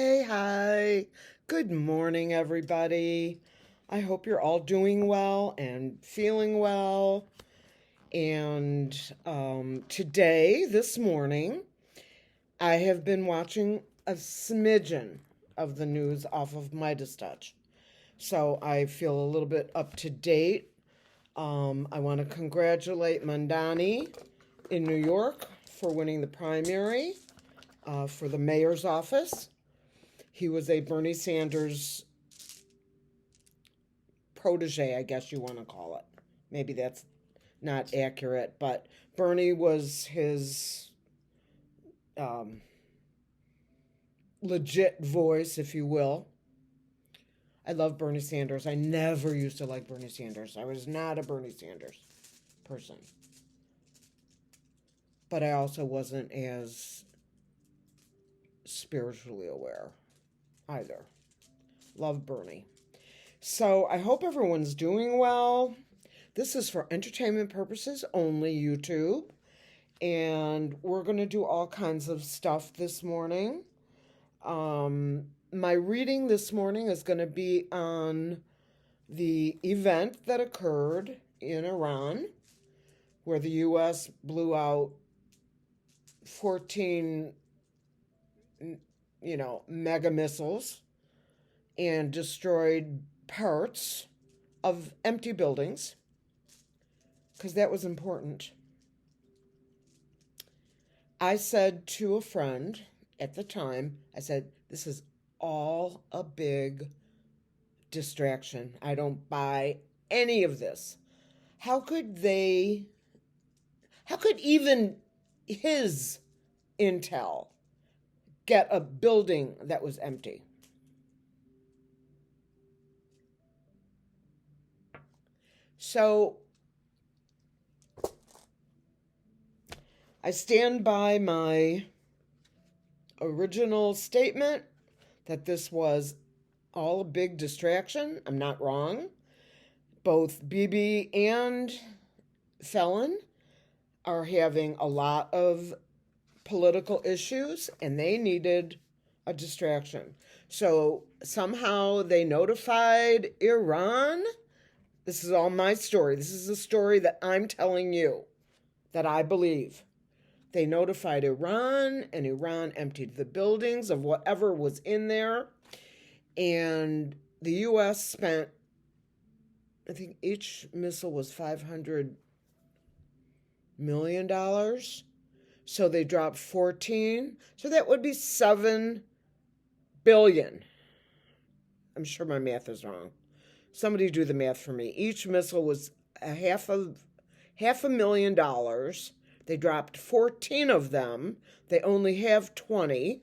Hey, hi. Good morning, everybody. I hope you're all doing well and feeling well. And today, this morning, I have been watching a smidgen of the news off of Midas Touch. So I feel a little bit up to date. I want to congratulate Mandani in New York for winning the primary for the mayor's office. He was a Bernie Sanders protege, I guess you want to call it. Maybe that's not accurate, but Bernie was his legit voice, if you will. I love Bernie Sanders. I never used to like Bernie Sanders. I was not a Bernie Sanders person. But I also wasn't as spiritually aware either. Love Bernie. So I hope everyone's doing well. This is for entertainment purposes only, YouTube. And we're going to do all kinds of stuff this morning. My reading this morning is going to be on the event that occurred in Iran, where the U.S. blew out 14, mega missiles and destroyed parts of empty buildings, because that was important. I said to a friend at the time, I said, this is all a big distraction. I don't buy any of this. How could even his intel get a building that was empty? So I stand by my original statement that this was all a big distraction. I'm not wrong. Both Bibi and Felon are having a lot of political issues, and they needed a distraction. So somehow they notified Iran. This is all my story. This is the story that I'm telling you, that I believe. They notified Iran, and Iran emptied the buildings of whatever was in there. And the U.S. spent, I think each missile was $500 million. So they dropped 14. So that would be 7 billion. I'm sure my math is wrong. Somebody do the math for me. Each missile was $500,000. They dropped 14 of them. They only have 20.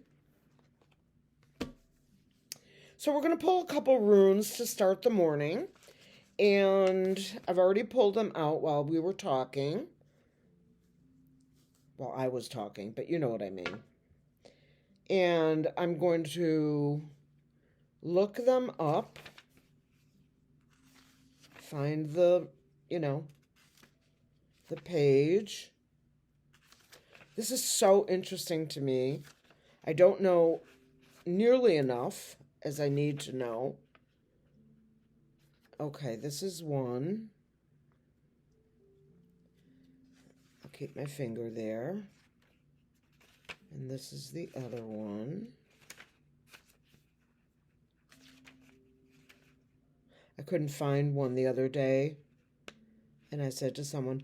So we're going to pull a couple runes to start the morning. And I've already pulled them out while we were talking. Well, I was talking, but you know what I mean. And I'm going to look them up. Find the page. This is so interesting to me. I don't know nearly enough as I need to know. Okay, this is one. I'll keep my finger there. And this is the other one. I couldn't find one the other day. And I said to someone,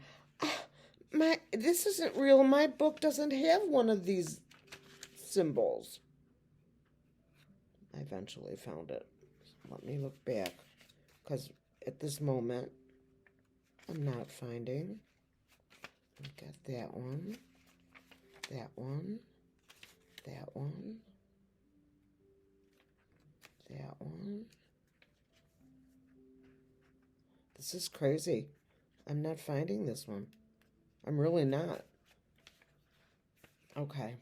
this isn't real. My book doesn't have one of these symbols. I eventually found it. Let me look back, because at this moment, I'm not finding. I've got that one, that one, that one, that one. This is crazy. I'm not finding this one. I'm really not. Okay.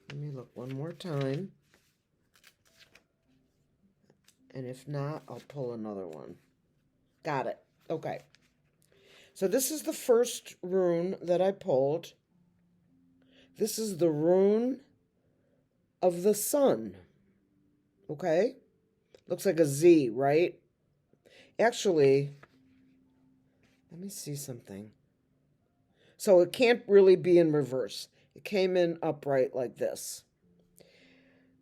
Let me look one more time. And if not, I'll pull another one. Got it. Okay. So this is the first rune that I pulled. This is the rune of the sun. Okay? Looks like a Z, right? Actually, let me see something. So it can't really be in reverse. It came in upright like this.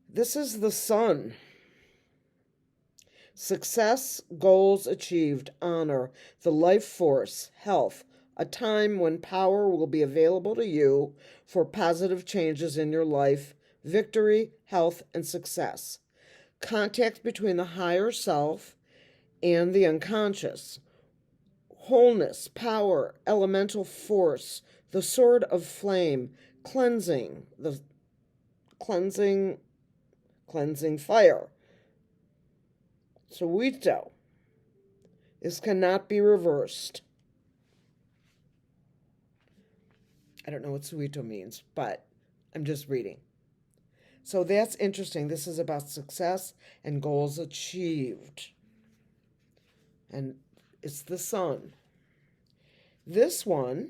This is the sun. Success, goals achieved, honor, the life force, health, a time when power will be available to you for positive changes in your life, victory, health, and success. Contact between the higher self and the unconscious. Wholeness, power, elemental force, the sword of flame, cleansing, the cleansing fire. Suito. This cannot be reversed. I don't know what suito means, but I'm just reading. So that's interesting. This is about success and goals achieved. And it's the sun. This one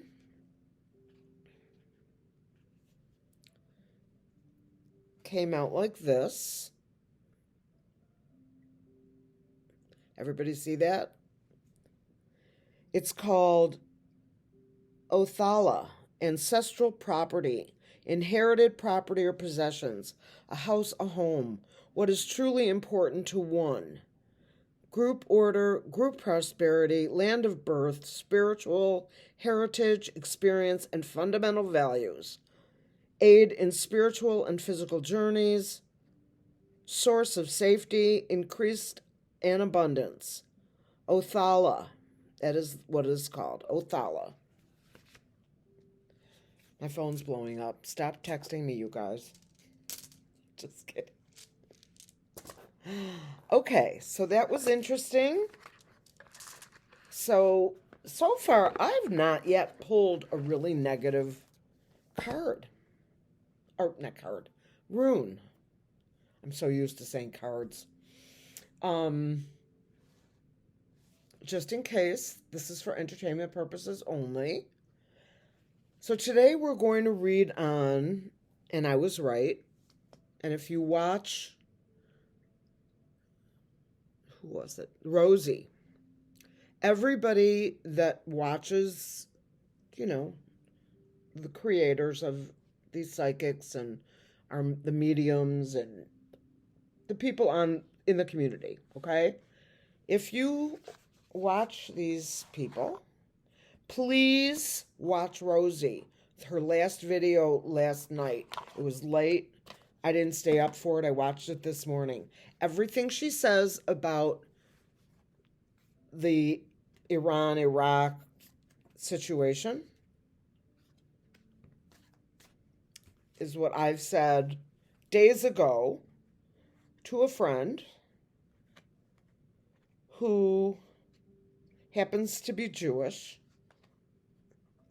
came out like this. Everybody see that? It's called Othala, ancestral property, inherited property or possessions, a house, a home, what is truly important to one. Group order, group prosperity, land of birth, spiritual heritage, experience, and fundamental values. Aid in spiritual and physical journeys. Source of safety, increased and abundance. Othala. That is what it is called. Othala. My phone's blowing up. Stop texting me, you guys. Just kidding. Okay, so that was interesting. So far, I've not yet pulled a really negative card. Or, not card. Rune. I'm so used to saying cards. Just in case, this is for entertainment purposes only. So today we're going to read on, and I was right, and if you watch, who was it? Rosie. Everybody that watches, the creators of these psychics and the mediums and the people in the community, okay? If you watch these people, please watch Rosie. Her last video last night. It was late. I didn't stay up for it. I watched it this morning. Everything she says about the Iran-Iraq situation is what I've said days ago to a friend who happens to be Jewish.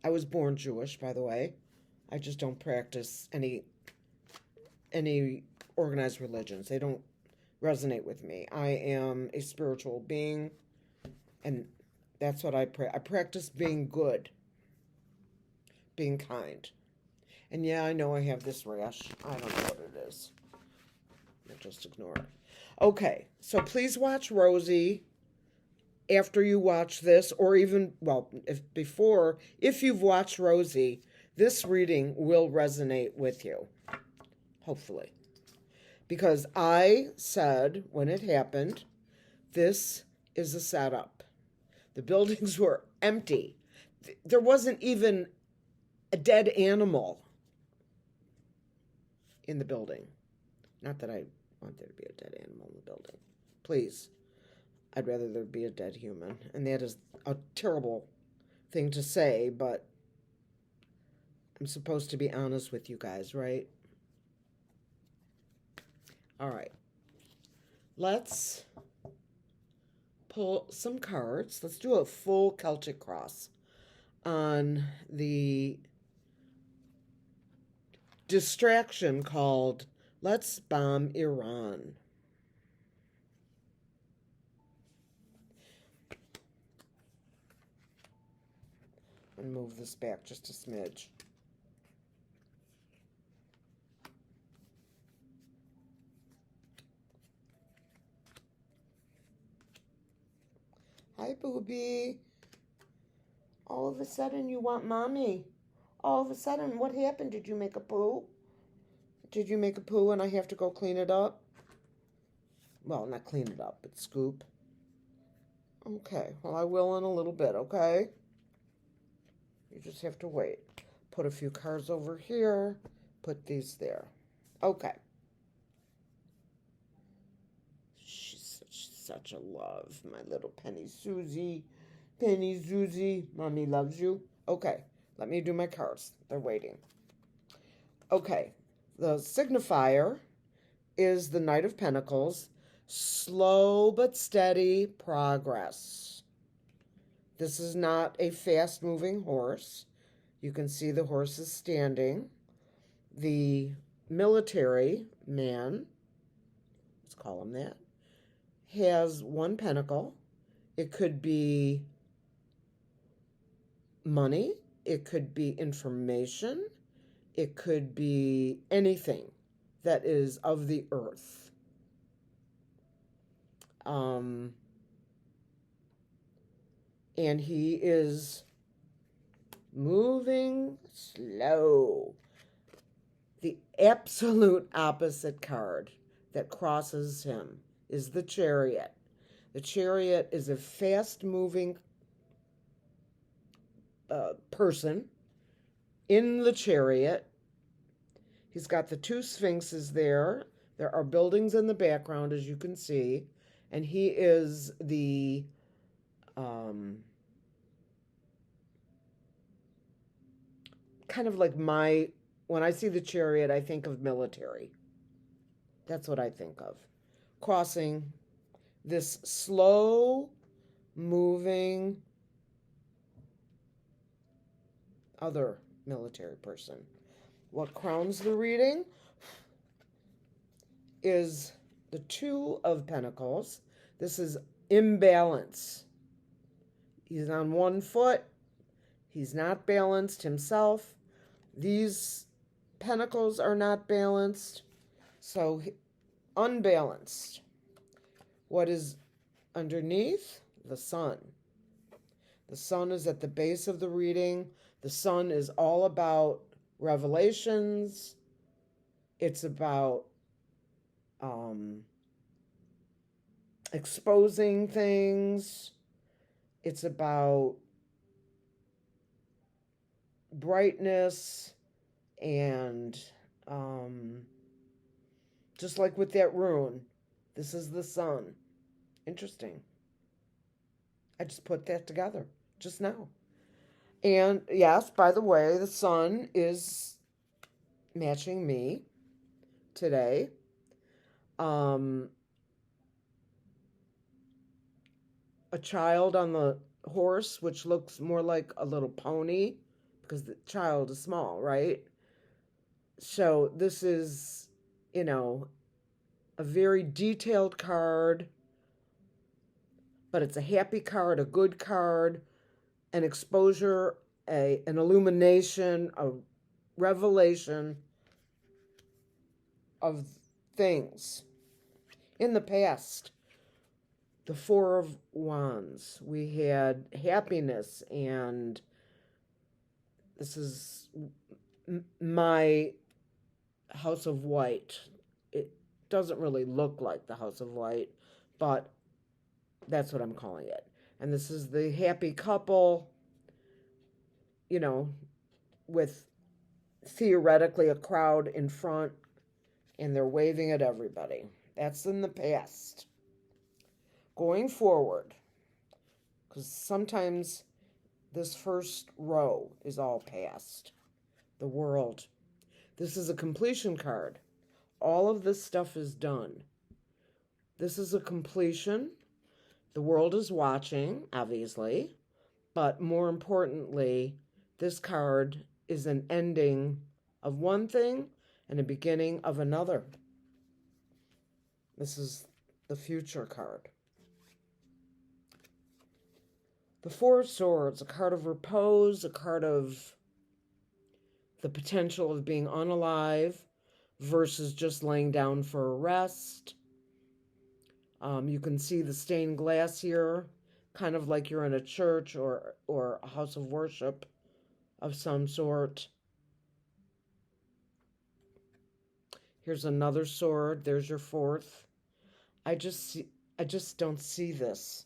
I was born Jewish, by the way. I just don't practice any organized religions. They don't resonate with me. I am a spiritual being, and that's what I practice being good, being kind. And yeah, I know I have this rash. I don't know what it is. I'll just ignore it. Okay, so please watch Rosie after you watch this, or even, if you've watched Rosie, this reading will resonate with you, hopefully. Because I said when it happened, this is a setup. The buildings were empty. There wasn't even a dead animal in the building. Not that I want there to be a dead animal in the building. Please. I'd rather there be a dead human. And that is a terrible thing to say, but I'm supposed to be honest with you guys, right? All right. Let's pull some cards. Let's do a full Celtic cross on the distraction called Let's Bomb Iran. and move this back just a smidge. Hi, Booby. All of a sudden you want mommy. All of a sudden, what happened? Did you make a poo? Did you make a poo and I have to go clean it up? Well, not clean it up, but scoop. Okay, well, I will in a little bit, okay? You just have to wait. Put a few cards over here. Put these there. Okay. She's such a love, my little Penny Susie. Penny Susie, mommy loves you. Okay, let me do my cards. They're waiting. Okay, the signifier is the Knight of Pentacles. Slow but steady progress. This is not a fast-moving horse. You can see the horse is standing. The military man, let's call him that, has one pentacle. It could be money. It could be information. It could be anything that is of the earth. And he is moving slow. The absolute opposite card that crosses him is the Chariot. The Chariot is a fast-moving person in the chariot. He's got the two sphinxes there. There are buildings in the background, as you can see. And he is the kind of like when I see the Chariot, I think of military. That's what I think of. Crossing this slow moving other military person. What crowns the reading is the Two of Pentacles. This is imbalance. He's on one foot. He's not balanced himself. These pentacles are not balanced. So unbalanced. What is underneath? The Sun. The Sun is at the base of the reading. The Sun is all about revelations. It's about exposing things. It's about brightness and just like with that rune, this is the Sun. Interesting. I just put that together just now. And yes, by the way, the Sun is matching me today. A child on the horse, which looks more like a little pony because the child is small, right? So this is, a very detailed card, but it's a happy card, a good card, an exposure, an illumination, a revelation of things. In the past, the Four of Wands, we had happiness, and this is my House of White. It doesn't really look like the House of White, but that's what I'm calling it. And this is the happy couple, with theoretically a crowd in front, and they're waving at everybody. That's in the past. Going forward, because sometimes this first row is all past. The World. This is a completion card. All of this stuff is done. This is a completion. The world is watching, obviously, but more importantly, this card is an ending of one thing and a beginning of another. This is the future card. The Four of Swords, a card of repose, a card of the potential of being unalive versus just laying down for a rest. You can see the stained glass here, kind of like you're in a church or a house of worship of some sort. Here's another sword. There's your fourth. I just don't see this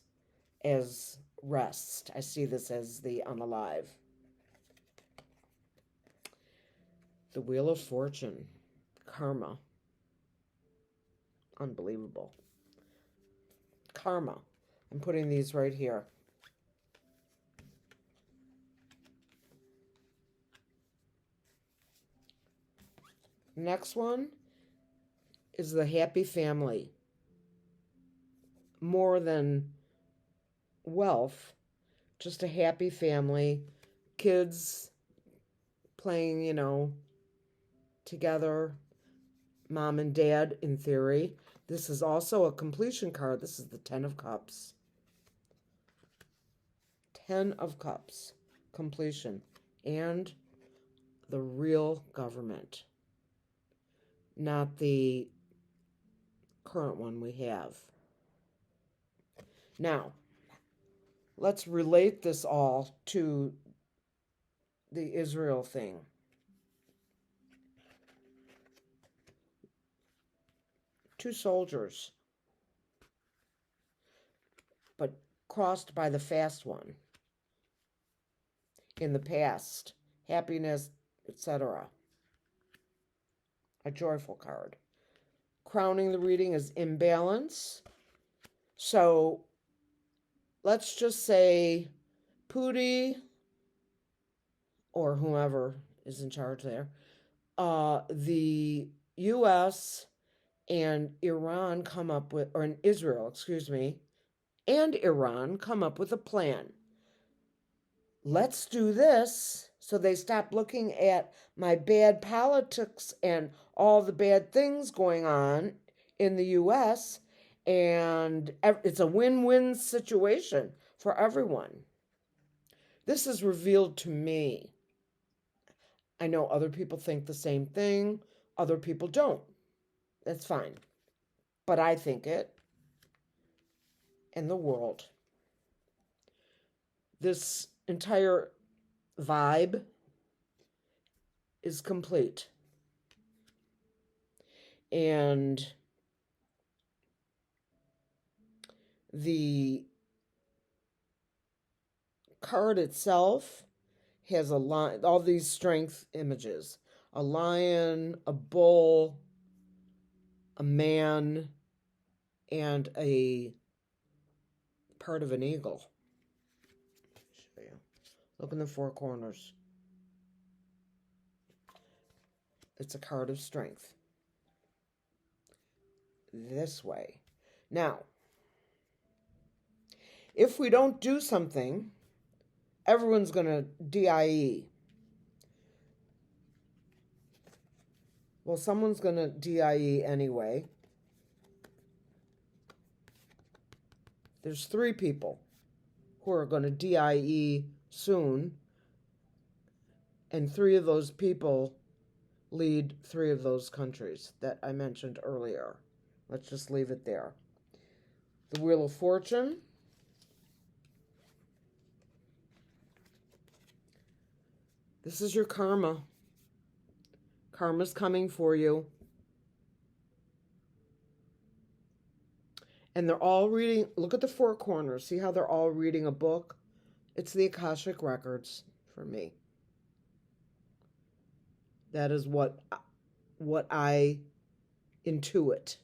as rest. I see this as the unalive. The Wheel of Fortune. Karma. Unbelievable. Karma. I'm putting these right here. Next one is the happy family. More than wealth, just a happy family. Kids playing, you know, together. Mom and dad, in theory. This is also a completion card. This is the Ten of Cups. Ten of Cups. Completion. And the real government. Not the current one we have. Now, let's relate this all to the Israel thing. Two soldiers, but crossed by the fast one in the past. Happiness, etc. A joyful card. Crowning the reading is imbalance. So let's just say Pooty or whoever is in charge there, the U.S. and Iran come up with, or in Israel, excuse me, and Iran come up with a plan. Let's do this so they stop looking at my bad politics and all the bad things going on in the U.S., and it's a win-win situation for everyone. This is revealed to me. I know other people think the same thing. Other people don't. That's fine. But I think it. And the world. This entire vibe is complete. And the card itself has a lion, all these strength images. A lion, a bull, a man, and a part of an eagle. Show you. Look in the four corners. It's a card of strength. This way. Now, if we don't do something, everyone's going to DIE. Well, someone's going to DIE anyway. There's 3 people who are going to DIE soon, and 3 of those people lead 3 of those countries that I mentioned earlier. Let's just leave it there. The Wheel of Fortune. This is your karma. Karma's coming for you. And they're all reading, look at the 4 corners. See how they're all reading a book? It's the Akashic Records for me. That is what I intuit.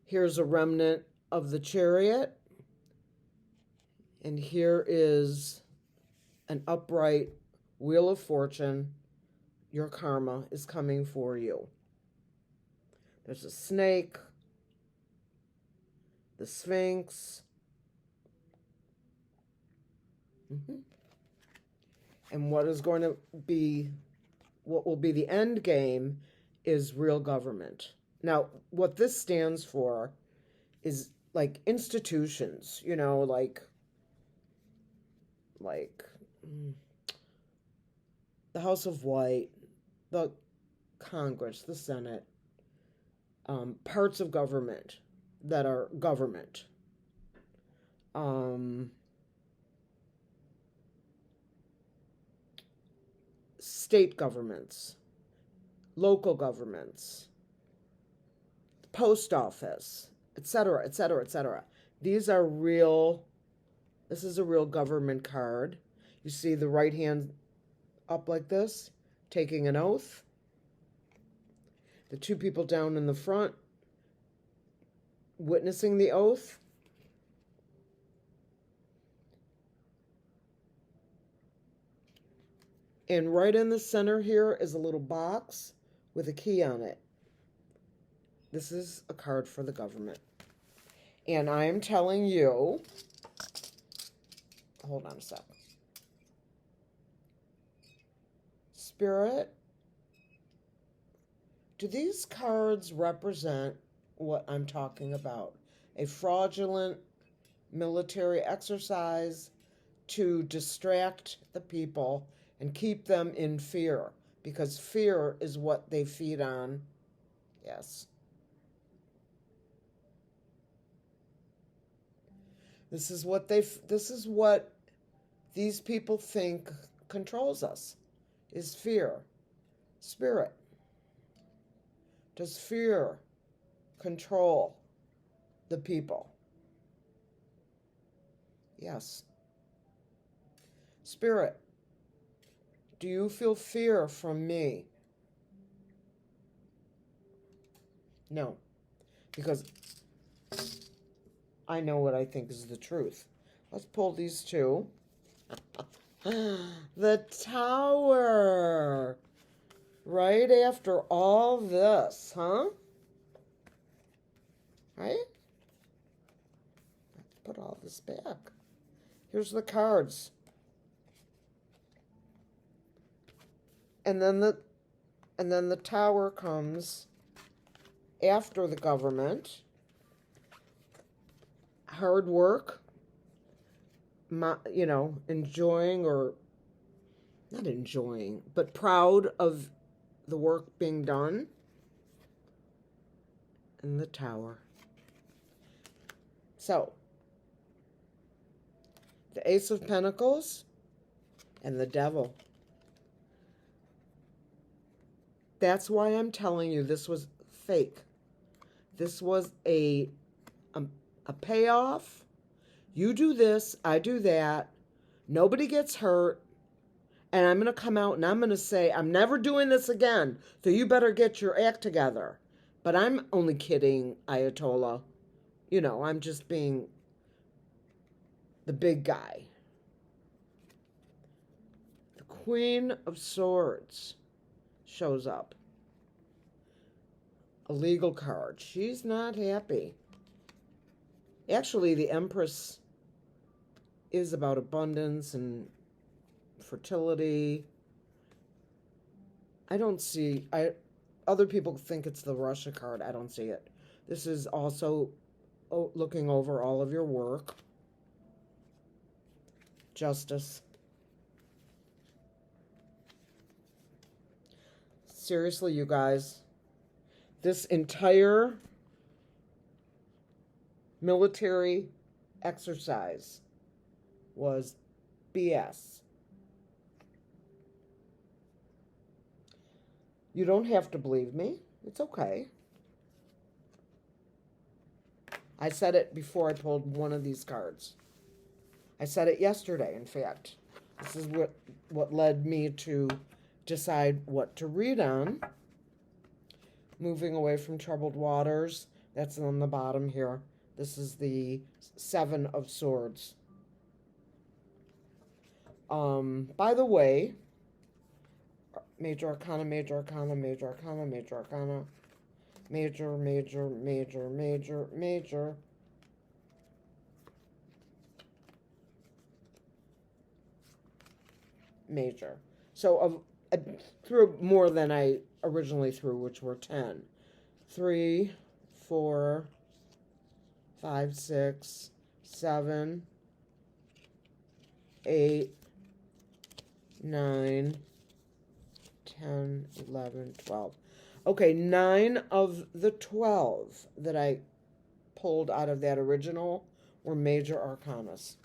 Here's a remnant of the Chariot. And here is an upright Wheel of Fortune. Your karma is coming for you. There's a snake, the Sphinx. And what will be the end game is real government. Now, what this stands for is like institutions, you know, like the House of White, the Congress, the Senate, parts of government that are government, state governments, local governments, post office, etc., etc., etc. These are real, this is a real government card. You see the right hand up like this, taking an oath. The two people down in the front witnessing the oath. And right in the center here is a little box with a key on it. This is a card for the government. And I am telling you, hold on a sec. Spirit, do these cards represent what I'm talking about? A fraudulent military exercise to distract the people and keep them in fear, because fear is what they feed on. Yes. This is what these people think controls us, is fear. Spirit. Does fear control the people? Yes. Spirit, do you feel fear from me? No, because I know what I think is the truth. Let's pull these two. The Tower. Right after all this, huh? Right? Let's put all this back. Here's the cards. And then the Tower comes after the government. Hard work, you know, enjoying, or not enjoying, but proud of the work being done. And the Tower. So, the Ace of Pentacles and the Devil. That's why I'm telling you this was fake. This was a payoff. You do this, I do that. Nobody gets hurt. And I'm going to come out and I'm going to say, I'm never doing this again. So you better get your act together. But I'm only kidding, Ayatollah. You know, I'm just being the big guy. The Queen of Swords shows up. A legal card. She's not happy. Actually, the Empress is about abundance and fertility. I don't see, other people think it's the Russia card. I don't see it. This is also looking over all of your work. Justice. Seriously, you guys, this entire military exercise was BS. You don't have to believe me. It's okay. I said it before I pulled one of these cards. I said it yesterday, in fact. This is what led me to decide what to read on. Moving away from troubled waters. That's on the bottom here. This is the Seven of Swords. By the way, Major Arcana, Major Arcana, Major Arcana, Major Arcana, Major, Major, Major, Major, Major. Major. So I threw more than I originally threw, which were 10. 3, 4, 5, 6, 7, 8, 9, 10, 11, 12. Okay, 9 of the 12 that I pulled out of that original were major arcanas.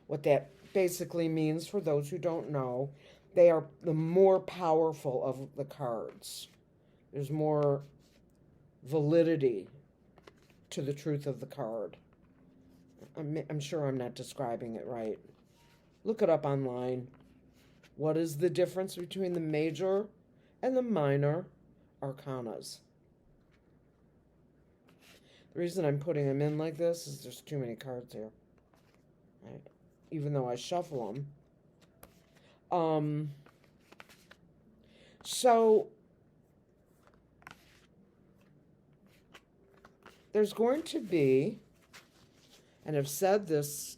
What that basically means, for those who don't know, they are the more powerful of the cards. There's more validity to the truth of the card. I'm sure I'm not describing it right. Look it up online. What is the difference between the major and the minor arcanas? The reason I'm putting them in like this is there's too many cards here. Right? Even though I shuffle them. So there's going to be, and I've said this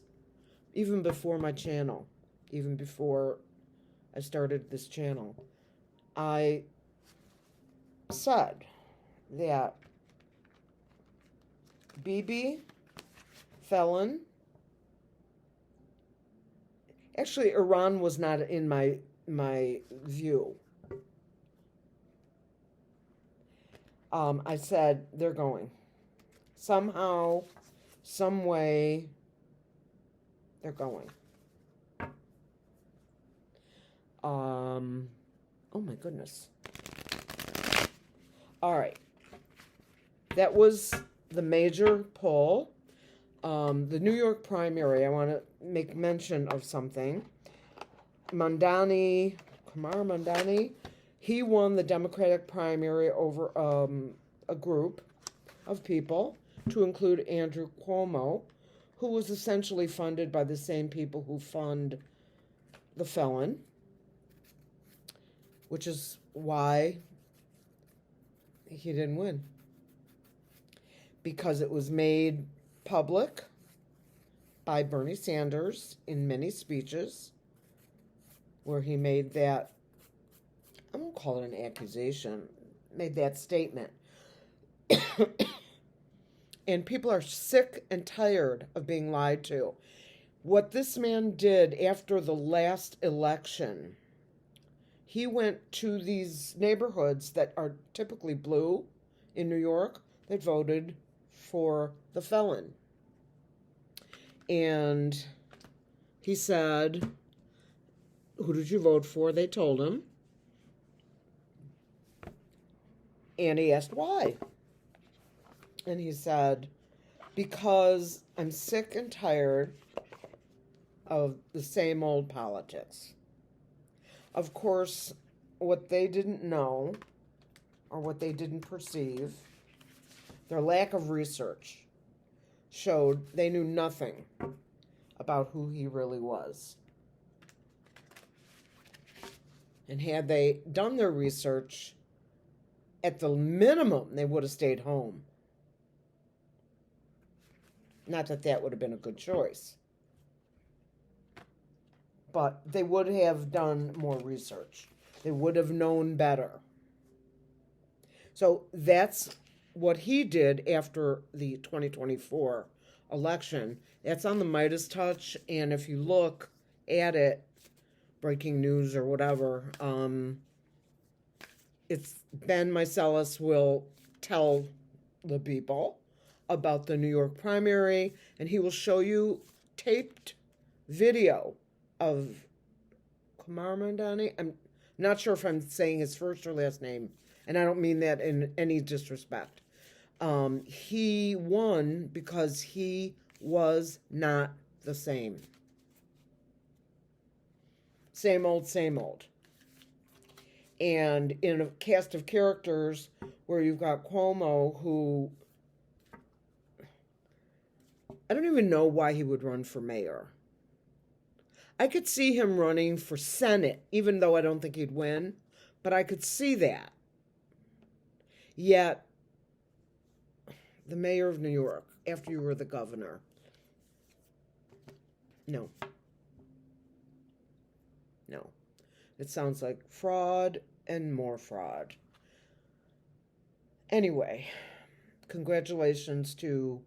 even before my channel, even before I started this channel, I said that Bibi, Felon, actually Iran was not in my view. I said they're going. Somehow, some way, they're going. Oh my goodness. All right. That was the major poll. The New York primary, I want to make mention of something. Kumar Mandani, he won the Democratic primary over a group of people, to include Andrew Cuomo, who was essentially funded by the same people who fund the Felon, which is why he didn't win. Because it was made public by Bernie Sanders in many speeches, where he made that, I won't call it an accusation, made that statement. And people are sick and tired of being lied to. What this man did after the last election, he went to these neighborhoods that are typically blue in New York that voted for the Felon. And he said, who did you vote for? They told him. And he asked why. And he said, because I'm sick and tired of the same old politics. Of course, what they didn't know, or what they didn't perceive, their lack of research, showed they knew nothing about who he really was. And had they done their research, at the minimum, they would have stayed home. Not that that would have been a good choice. But they would have done more research. They would have known better. So that's what he did after the 2024 election. That's on the Midas Touch, and if you look at it, breaking news or whatever, it's Ben Meiselas will tell the people about the New York primary, and he will show you taped video of Kumar Mandani. I'm not sure if I'm saying his first or last name, and I don't mean that in any disrespect. He won because he was not the same. Same old, same old. And in a cast of characters where you've got Cuomo, who, I don't even know why he would run for mayor. I could see him running for Senate, even though I don't think he'd win, but I could see that. Yet, the mayor of New York, after you were the governor, no. No. It sounds like fraud and more fraud. Anyway, congratulations to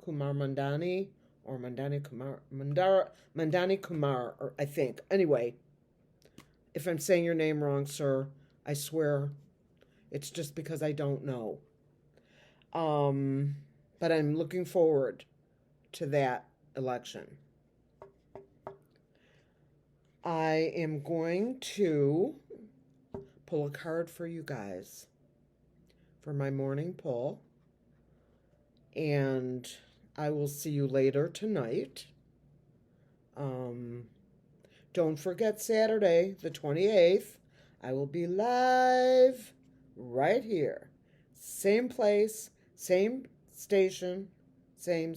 Kumar Mandani or Mandani Kumar, or I think. Anyway, if I'm saying your name wrong, sir, I swear it's just because I don't know. But I'm looking forward to that election. I am going to pull a card for you guys for my morning pull. And I will see you later tonight. Don't forget Saturday, the 28th. I will be live right here. Same place, same station, same.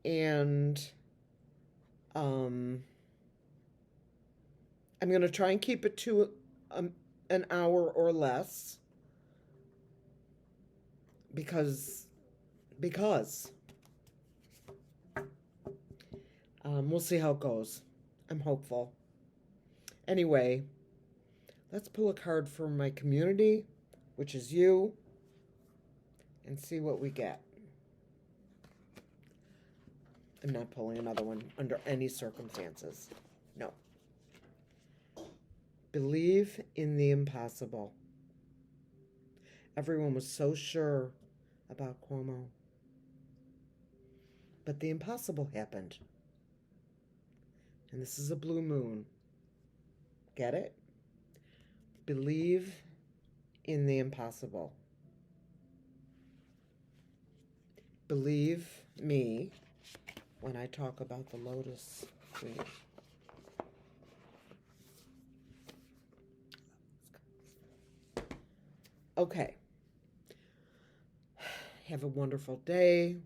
And I'm going to try and keep it to an hour or less. Because we'll see how it goes. I'm hopeful. Anyway, let's pull a card for my community, which is you, and see what we get. I'm not pulling another one under any circumstances. No. Believe in the impossible. Everyone was so sure about Cuomo. But the impossible happened. And this is a blue moon. Get it? Believe in the impossible. Believe me when I talk about the lotus queen. Okay. Have a wonderful day.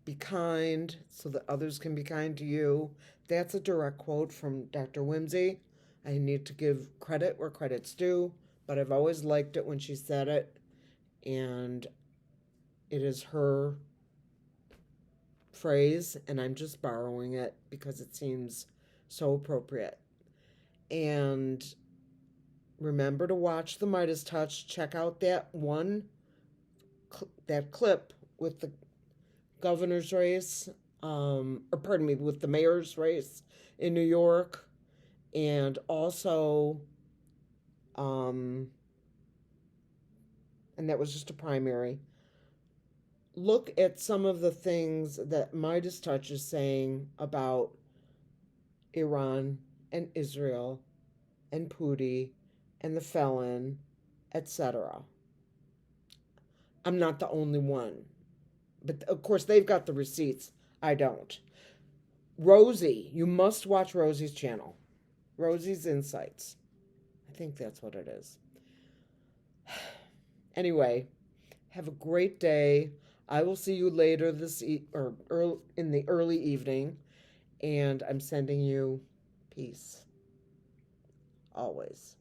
Be kind so that others can be kind to you. That's a direct quote from Dr. Whimsy. I need to give credit where credit's due, but I've always liked it when she said it, and it is her phrase, and I'm just borrowing it because it seems so appropriate. And remember to watch the Midas Touch. Check out that clip with the governor's race, with the mayor's race in New York, and also, and that was just a primary. Look at some of the things that Midas Touch is saying about Iran and Israel and Pootie and the felon, etc. I'm not the only one. But, of course, they've got the receipts. I don't. Rosie. You must watch Rosie's channel. Rosie's Insights. I think that's what it is. Anyway, have a great day. I will see you later in the early evening. And I'm sending you peace. Always.